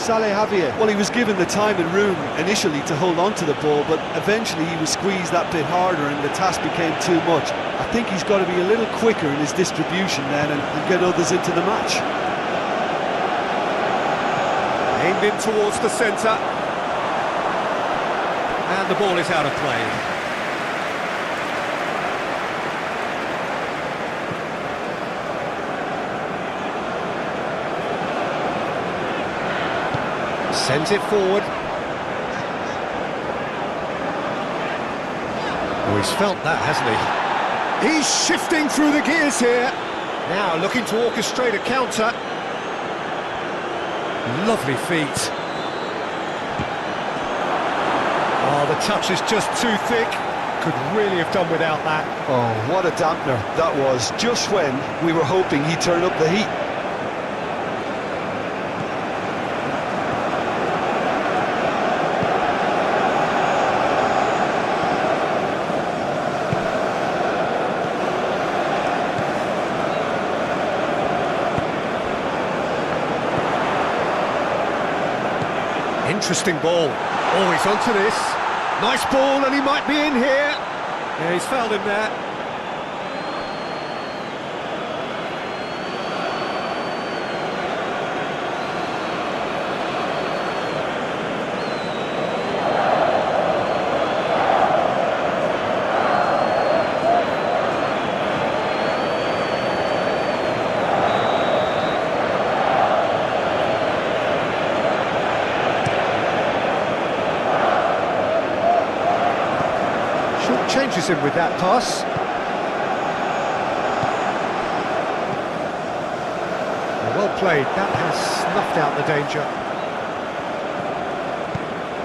Saleh Javier. Well, he was given the time and room initially to hold on to the ball, but eventually he was squeezed that bit harder and the task became too much. I think he's got to be a little quicker in his distribution then and get others into the match. Aimed in towards the centre. And the ball is out of play. Sends it forward. Oh, he's felt that, hasn't he? He's shifting through the gears here. Now looking to orchestrate a counter. Lovely feet. Oh, the touch is just too thick. Could really have done without that. Oh, what a dampener that was, just when we were hoping he'd turn up the heat. Interesting ball. Oh, he's onto this. Nice ball, and he might be in here. Yeah, he's fouled him there. Changes him with that pass. Well played, that has snuffed out the danger.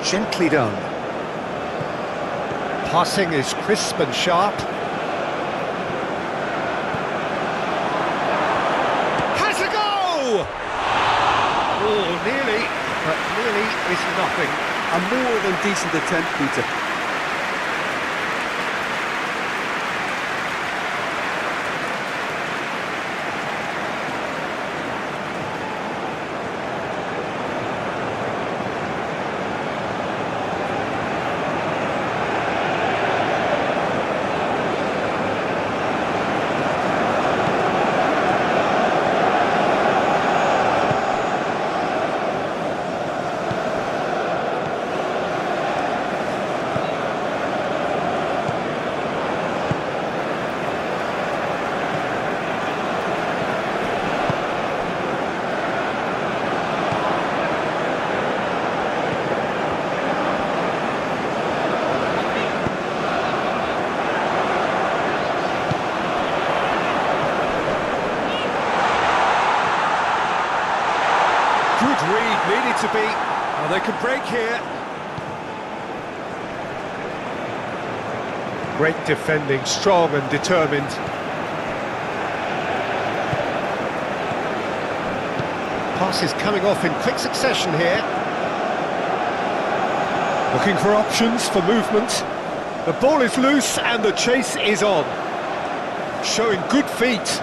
Gently done. Passing is crisp and sharp. Has a go! Oh, nearly, but nearly is nothing. A more than decent attempt, Peter. Good read, needed to be. Oh, they could break here. Great defending, strong and determined. Passes coming off in quick succession here. Looking for options for movement. The ball is loose and the chase is on. Showing good feet.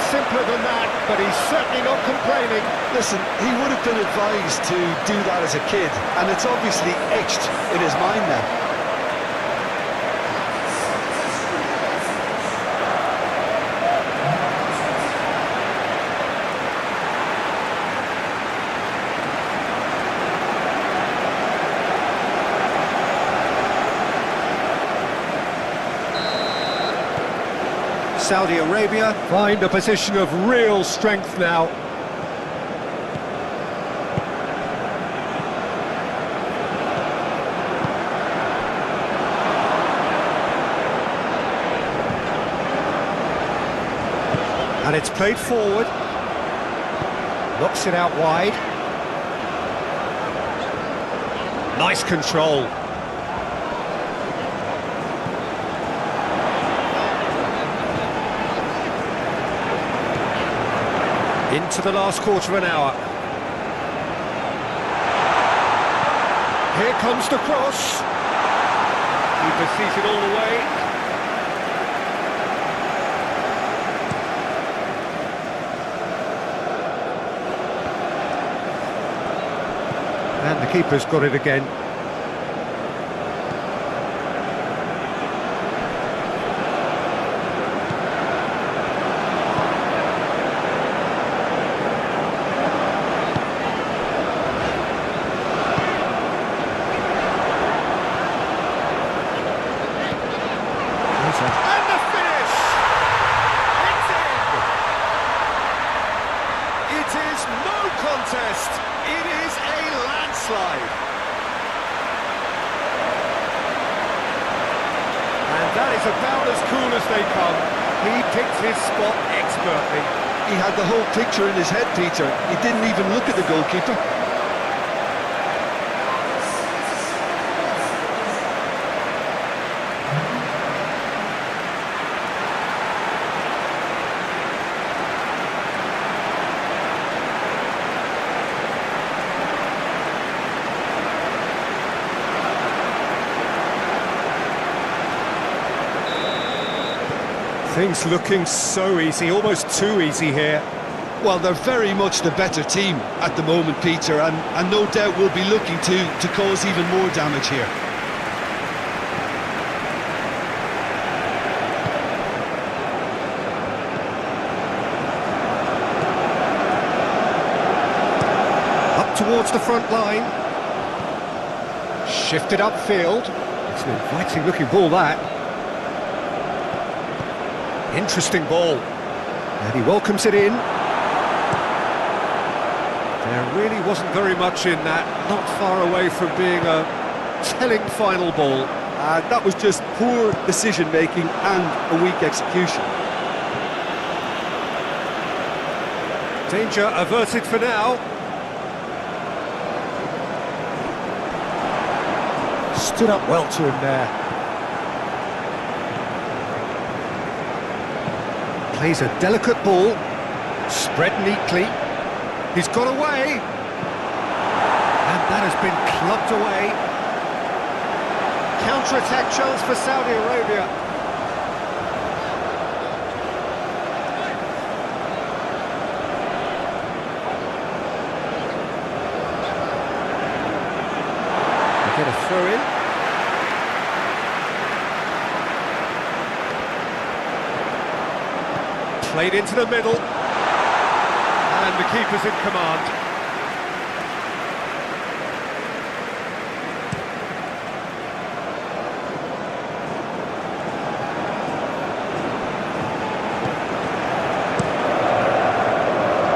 simpler than that, but he's certainly not complaining. Listen, he would have been advised to do that as a kid, and it's obviously etched in his mind now. Saudi Arabia find a position of real strength now. And it's played forward. Knocks it out wide. Nice control. Into the last quarter of an hour. Here comes the cross. Keeper sees it all the way. And the keeper's got it again. And the finish! It's in! It is no contest. It is a landslide. And that is about as cool as they come. He picked his spot expertly. He had the whole picture in his head, Peter. He didn't even look at the goalkeeper. Things looking so easy, almost too easy here. Well, they're very much the better team at the moment, Peter, and no doubt will be looking to cause even more damage here. Up towards the front line. Shifted upfield. It's an inviting looking ball, that. Interesting ball. And he welcomes it in. There really wasn't very much in that. Not far away from being a telling final ball. That was just poor decision-making and a weak execution. Danger averted for now. Stood up well to him there. Plays a delicate ball, spread neatly. He's got away, and that has been clubbed away. Counter-attack chance for Saudi Arabia. They get a throw in. Played into the middle, and the keeper's in command.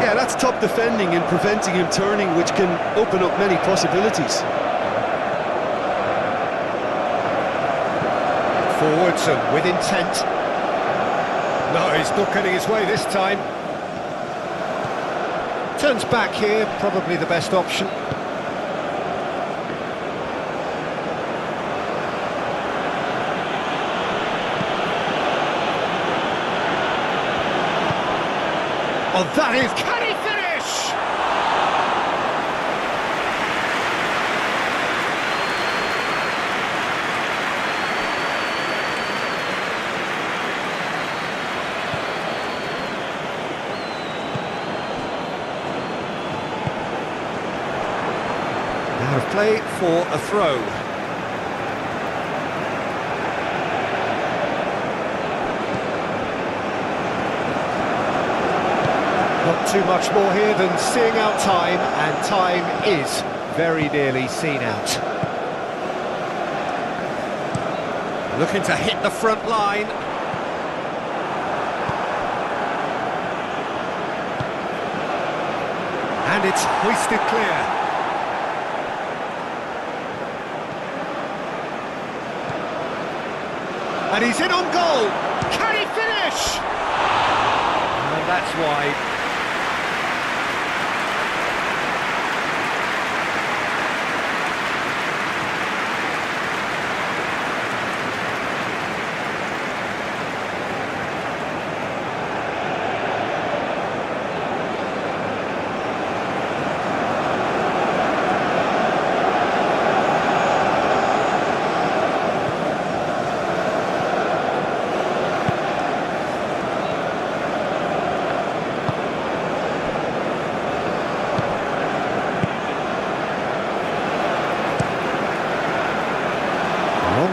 Yeah, that's top defending and preventing him turning, which can open up many possibilities. Forwards and with intent. No, he's not getting his way this time. Turns back here, probably the best option. Oh, that is... Can he finish? play for a throw. Not too much more here than seeing out time, and time is very nearly seen out. Looking to hit the front line. And it's hoisted clear. And he's in on goal. Can he finish? And that's wide.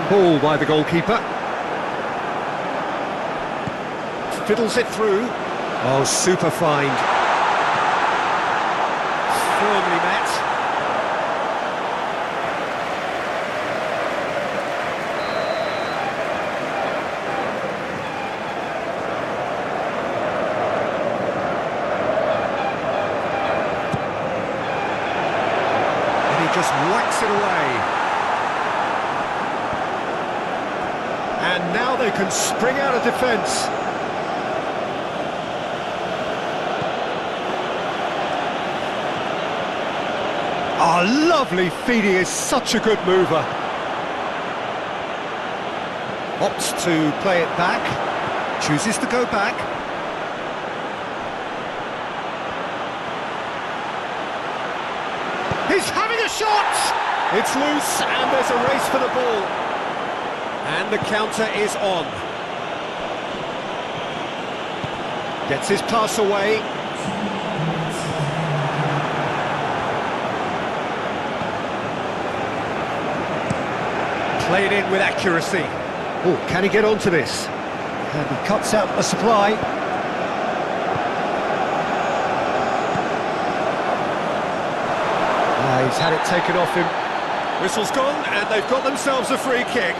Ball by the goalkeeper. Fiddles it through. Oh, super find. Firmly met. And he just whacks it away. And now they can spring out of defence. Oh, lovely feed, he is such a good mover. Opts to play it back, chooses to go back. He's having a shot! It's loose and there's a race for the ball. And the counter is on. Gets his pass away. Played in with accuracy. Oh, can he get onto this? And he cuts out the supply. He's had it taken off him. Whistle's gone, and they've got themselves a free kick.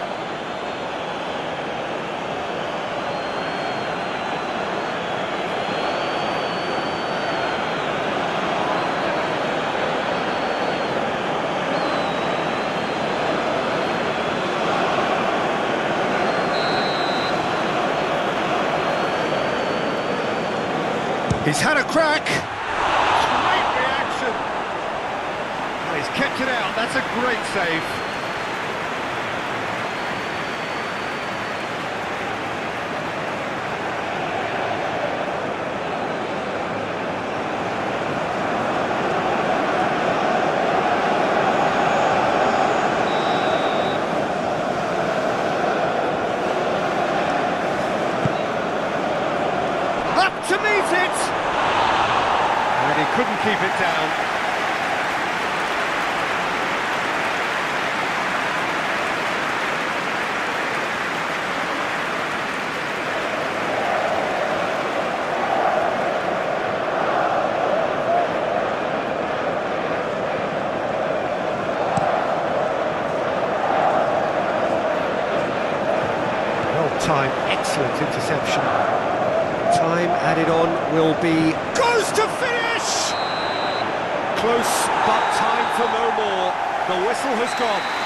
He's had a crack. Great reaction. Well, he's kept it out. That's a great save. Up to meet it. And he couldn't keep it down. Well timed, excellent interception. Time added on will be... Goes to finish! Close, but time for no more. The whistle has gone.